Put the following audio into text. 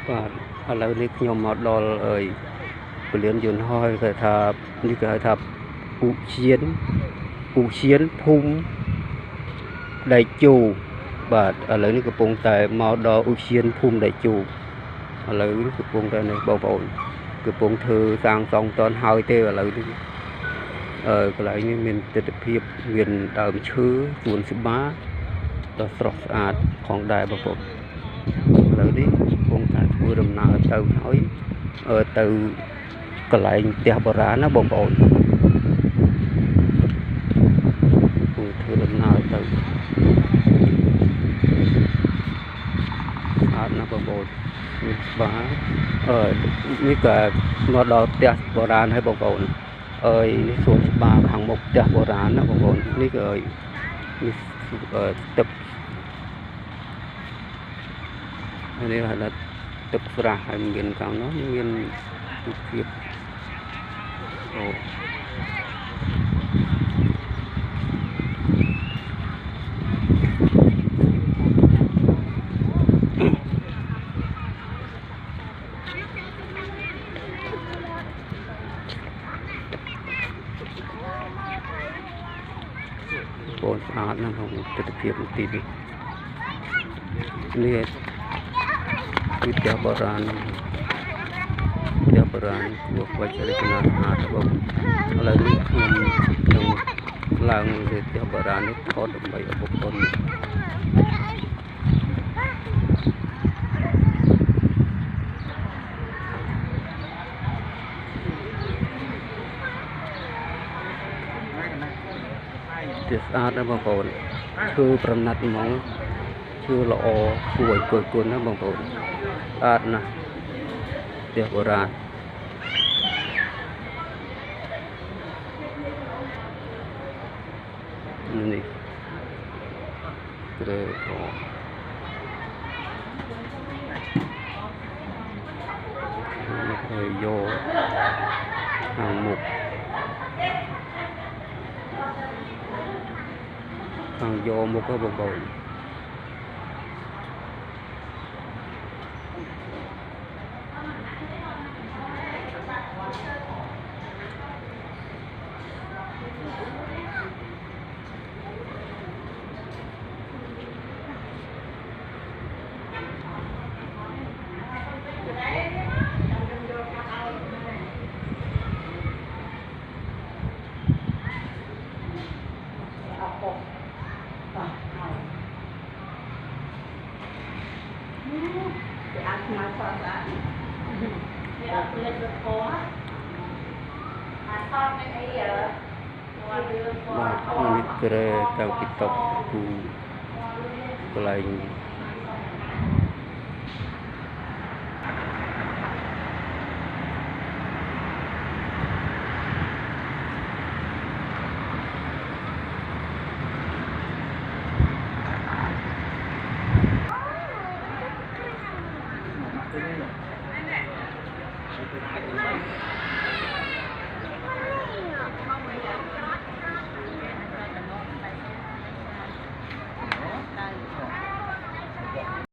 បាទឥឡូវនេះខ្ញុំមកដល់ពលានយន្តហោះគេថានេះគេហៅថាឧឈានភូមិដែកជោបាទឥឡូវនេះកំពុងតែមកដល់ឧឈានភូមិដែកជោឥឡូវនេះកំពុងតែនេះបងប្អូនកំពុងធ្វើសាងសង់តនហើយទេឥឡូវនេះកន្លែងនេះមានទិដ្ឋភាពមានដើមឈើសួនច្បារដ៏ស្រស់ស្អាតផងដែរបងប្អូនឥឡូវនេះកំពុងតែធ្វើដំណើរទៅហើយទៅកន្លែងផ្ទះបុរាណណាបងប្អូនធ្វើដំណើរទៅស្អាតណាស់បងប្អូននេះច្បារនេះក៏មកដល់ផ្ទះបុរាណហើយបងប្អូននេះសួនច្បារខាងមុខផ្ទះបុរាណណាបងប្អូននេះក៏នេះទឹកនេះហៅថាទឹកស្រះហើយមានខាងនោះមានរូបភាពបងស្អាតណាស់ក្នុងទិដ្ឋភាពទីនេះនេះគឺផ្ទះបុរាណមកវត្តរចនាស្អាតបងឥឡូវនេះខ្ញុំនឹងឡើងលើផ្ទះបុរាណនេះថតដើម្បីឲ្យបងប្អូនស្អាតណាស់បងប្អូនឈើប្រណិតហ្មងឈើល្អគួរឲ្យគយគន់ណាបងប្អូនស្អាតណាស់ផ្ទះបុរាណនេះគ្រែយកខាងមុខខាងយកមុខក៏បងប្អូនมาสอนละนี่เอาเพื่อนไปโพสมาทอดไม่ได้เยอะวันเดือนพอ បាទនេះគ្រែទៅពីតុកទូកន្លែង